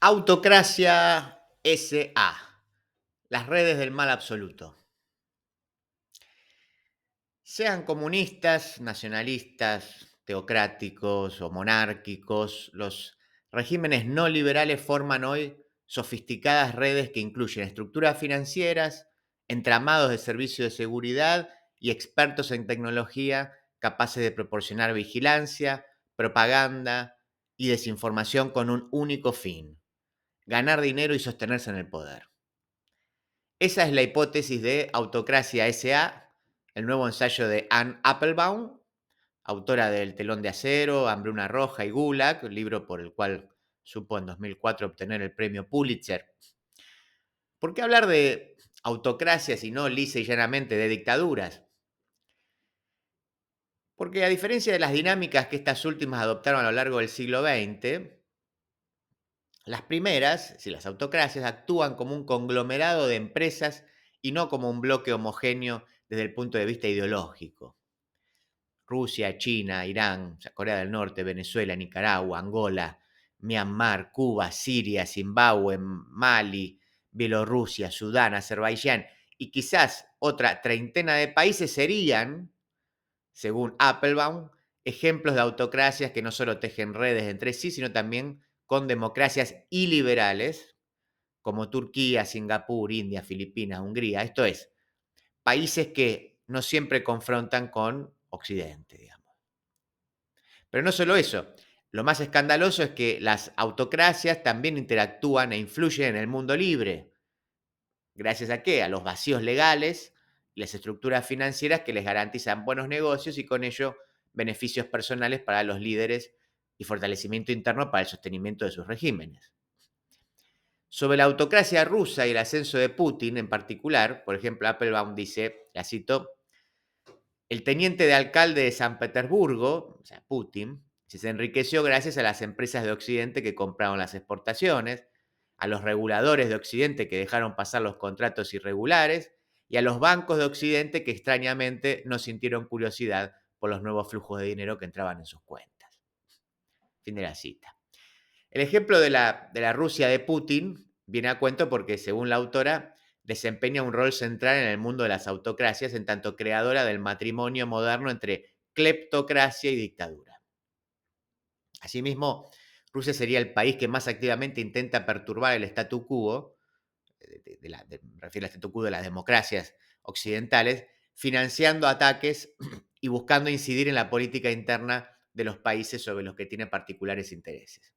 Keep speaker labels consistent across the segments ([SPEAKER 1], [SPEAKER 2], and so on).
[SPEAKER 1] Autocracia SA, las redes del mal absoluto. Sean comunistas, nacionalistas, teocráticos o monárquicos, los regímenes no liberales forman hoy sofisticadas redes que incluyen estructuras financieras, entramados de servicios de seguridad y expertos en tecnología capaces de proporcionar vigilancia, propaganda y desinformación con un único fin: ganar dinero y sostenerse en el poder. Esa es la hipótesis de Autocracia S.A., el nuevo ensayo de Anne Applebaum, autora del Telón de Acero, Hambruna Roja y Gulag, el libro por el cual supo en 2004 obtener el premio Pulitzer. ¿Por qué hablar de autocracias y no lisa y llanamente de dictaduras? Porque a diferencia de las dinámicas que estas últimas adoptaron a lo largo del siglo XX, las primeras, si las autocracias, actúan como un conglomerado de empresas y no como un bloque homogéneo desde el punto de vista ideológico. Rusia, China, Irán, Corea del Norte, Venezuela, Nicaragua, Angola, Myanmar, Cuba, Siria, Zimbabue, Mali, Bielorrusia, Sudán, Azerbaiyán y quizás otra treintena de países serían, según Applebaum, ejemplos de autocracias que no solo tejen redes entre sí, sino también con democracias iliberales, como Turquía, Singapur, India, Filipinas, Hungría. Esto es, países que no siempre confrontan con Occidente, digamos. Pero no solo eso, lo más escandaloso es que las autocracias también interactúan e influyen en el mundo libre. ¿Gracias a qué? A los vacíos legales y las estructuras financieras que les garantizan buenos negocios y con ello beneficios personales para los líderes y fortalecimiento interno para el sostenimiento de sus regímenes. Sobre la autocracia rusa y el ascenso de Putin en particular, por ejemplo, Applebaum dice, la cito: el teniente de alcalde de San Petersburgo, o sea, Putin, se enriqueció gracias a las empresas de Occidente que compraron las exportaciones, a los reguladores de Occidente que dejaron pasar los contratos irregulares y a los bancos de Occidente que extrañamente no sintieron curiosidad por los nuevos flujos de dinero que entraban en sus cuentas. Fin de la cita. El ejemplo de la Rusia de Putin viene a cuento porque, según la autora, desempeña un rol central en el mundo de las autocracias, en tanto creadora del matrimonio moderno entre cleptocracia y dictadura. Asimismo, Rusia sería el país que más activamente intenta perturbar el statu quo, me refiero al statu quo de las democracias occidentales, financiando ataques y buscando incidir en la política interna de los países sobre los que tiene particulares intereses.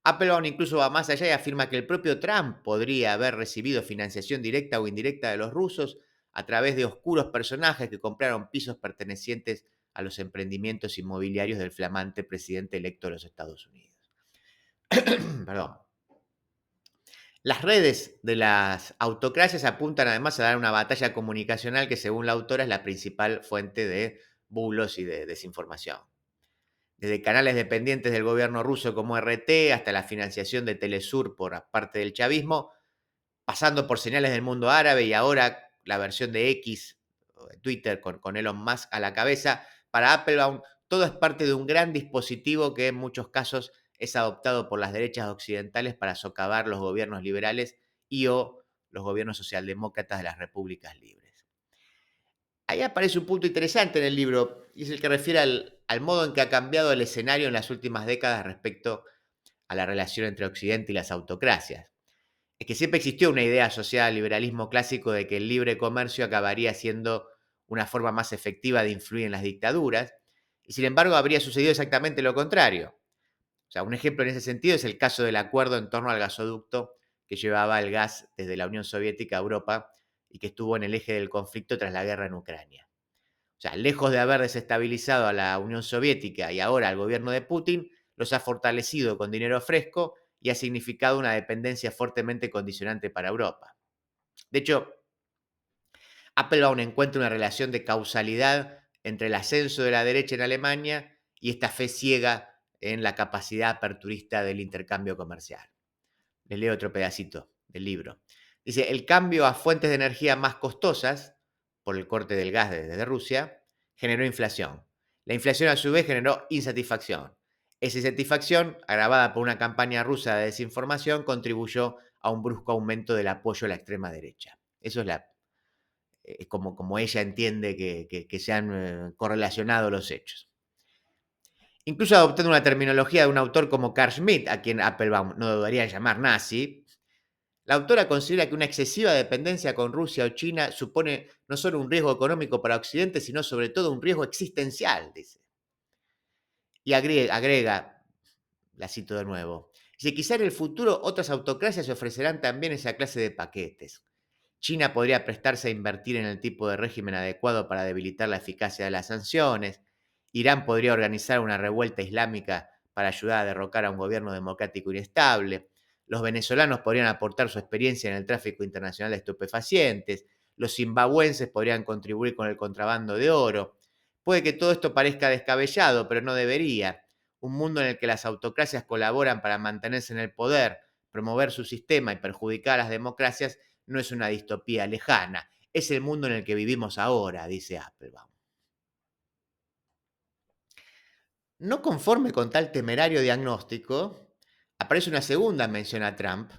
[SPEAKER 1] Applebaum incluso va más allá y afirma que el propio Trump podría haber recibido financiación directa o indirecta de los rusos a través de oscuros personajes que compraron pisos pertenecientes a los emprendimientos inmobiliarios del flamante presidente electo de los Estados Unidos. Perdón. Las redes de las autocracias apuntan además a dar una batalla comunicacional que, según la autora, es la principal fuente de bulos y de desinformación. Desde canales dependientes del gobierno ruso como RT hasta la financiación de Telesur por parte del chavismo, pasando por señales del mundo árabe y ahora la versión de X, Twitter, con Elon Musk a la cabeza, para Applebaum todo es parte de un gran dispositivo que en muchos casos es adoptado por las derechas occidentales para socavar los gobiernos liberales y o los gobiernos socialdemócratas de las repúblicas libres. Ahí aparece un punto interesante en el libro, y es el que refiere al modo en que ha cambiado el escenario en las últimas décadas respecto a la relación entre Occidente y las autocracias. Es que siempre existió una idea asociada al liberalismo clásico de que el libre comercio acabaría siendo una forma más efectiva de influir en las dictaduras, y sin embargo habría sucedido exactamente lo contrario. O sea, un ejemplo en ese sentido es el caso del acuerdo en torno al gasoducto que llevaba el gas desde la Unión Soviética a Europa y que estuvo en el eje del conflicto tras la guerra en Ucrania. O sea, lejos de haber desestabilizado a la Unión Soviética y ahora al gobierno de Putin, los ha fortalecido con dinero fresco y ha significado una dependencia fuertemente condicionante para Europa. De hecho, Applebaum encuentra una relación de causalidad entre el ascenso de la derecha en Alemania y esta fe ciega en la capacidad aperturista del intercambio comercial. Les leo otro pedacito del libro. Dice: el cambio a fuentes de energía más costosas, por el corte del gas desde Rusia, generó inflación. La inflación a su vez generó insatisfacción. Esa insatisfacción, agravada por una campaña rusa de desinformación, contribuyó a un brusco aumento del apoyo a la extrema derecha. Eso es como ella entiende que se han correlacionado los hechos. Incluso adoptando una terminología de un autor como Carl Schmitt, a quien Applebaum no dudaría en llamar nazi, la autora considera que una excesiva dependencia con Rusia o China supone no solo un riesgo económico para Occidente, sino sobre todo un riesgo existencial, dice. Y agrega, la cito de nuevo, dice, quizá en el futuro otras autocracias ofrecerán también esa clase de paquetes. China podría prestarse a invertir en el tipo de régimen adecuado para debilitar la eficacia de las sanciones. Irán podría organizar una revuelta islámica para ayudar a derrocar a un gobierno democrático inestable. Los venezolanos podrían aportar su experiencia en el tráfico internacional de estupefacientes. Los zimbabuenses podrían contribuir con el contrabando de oro. Puede que todo esto parezca descabellado, pero no debería. Un mundo en el que las autocracias colaboran para mantenerse en el poder, promover su sistema y perjudicar a las democracias no es una distopía lejana, es el mundo en el que vivimos ahora, dice Applebaum. No conforme con tal temerario diagnóstico, aparece una segunda mención a Trump,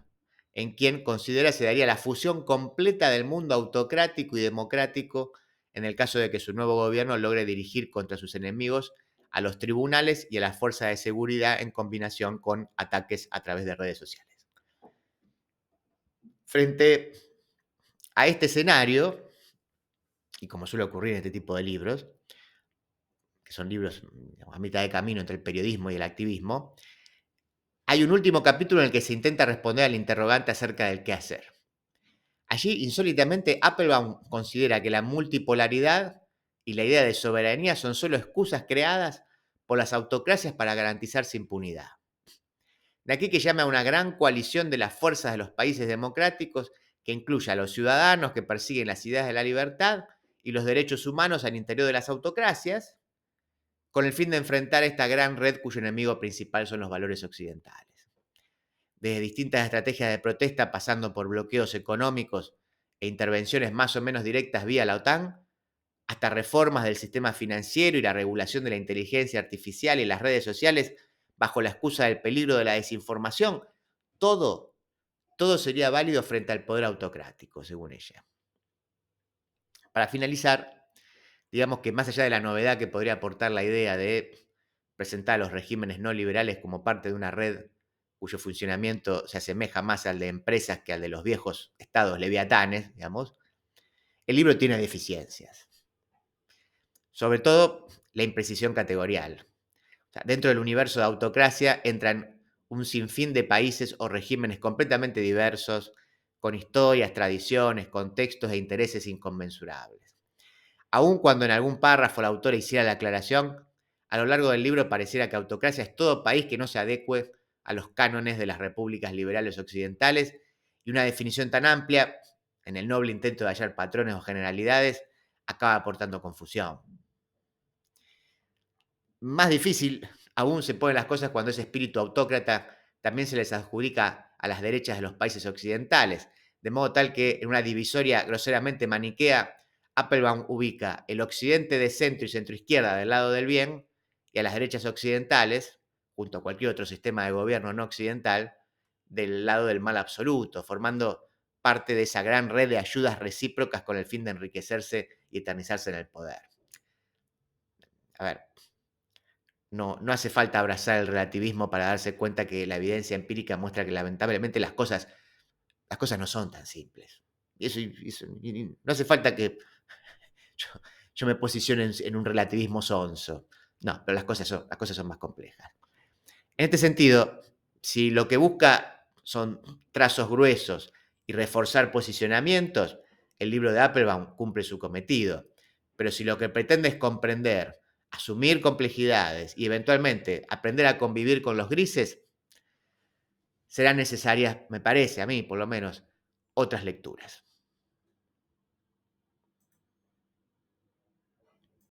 [SPEAKER 1] en quien considera se daría la fusión completa del mundo autocrático y democrático en el caso de que su nuevo gobierno logre dirigir contra sus enemigos a los tribunales y a las fuerzas de seguridad en combinación con ataques a través de redes sociales. Frente a este escenario, y como suele ocurrir en este tipo de libros, que son libros digamos, a mitad de camino entre el periodismo y el activismo, hay un último capítulo en el que se intenta responder al interrogante acerca del qué hacer. Allí, insólitamente, Applebaum considera que la multipolaridad y la idea de soberanía son solo excusas creadas por las autocracias para garantizarse impunidad. De aquí que llame a una gran coalición de las fuerzas de los países democráticos que incluya a los ciudadanos que persiguen las ideas de la libertad y los derechos humanos al interior de las autocracias, con el fin de enfrentar esta gran red cuyo enemigo principal son los valores occidentales. Desde distintas estrategias de protesta, pasando por bloqueos económicos e intervenciones más o menos directas vía la OTAN, hasta reformas del sistema financiero y la regulación de la inteligencia artificial y las redes sociales bajo la excusa del peligro de la desinformación, todo, todo sería válido frente al poder autocrático, según ella. Para finalizar, digamos que más allá de la novedad que podría aportar la idea de presentar a los regímenes no liberales como parte de una red cuyo funcionamiento se asemeja más al de empresas que al de los viejos estados leviatanes, digamos, el libro tiene deficiencias. Sobre todo la imprecisión categorial. O sea, dentro del universo de autocracia entran un sinfín de países o regímenes completamente diversos, con historias, tradiciones, contextos e intereses inconmensurables. Aun cuando en algún párrafo la autora hiciera la aclaración, a lo largo del libro pareciera que autocracia es todo país que no se adecue a los cánones de las repúblicas liberales occidentales, y una definición tan amplia, en el noble intento de hallar patrones o generalidades, acaba aportando confusión. Más difícil aún se ponen las cosas cuando ese espíritu autócrata también se les adjudica a las derechas de los países occidentales, de modo tal que en una divisoria groseramente maniquea, Applebaum ubica el occidente de centro y centroizquierda del lado del bien y a las derechas occidentales, junto a cualquier otro sistema de gobierno no occidental, del lado del mal absoluto, formando parte de esa gran red de ayudas recíprocas con el fin de enriquecerse y eternizarse en el poder. A ver, no hace falta abrazar el relativismo para darse cuenta que la evidencia empírica muestra que lamentablemente las cosas no son tan simples. Y no hace falta que yo, yo me posicione en un relativismo sonso. No, pero las cosas son más complejas. En este sentido, si lo que busca son trazos gruesos y reforzar posicionamientos, el libro de Applebaum cumple su cometido. Pero si lo que pretende es comprender, asumir complejidades y eventualmente aprender a convivir con los grises, serán necesarias, me parece a mí por lo menos, otras lecturas.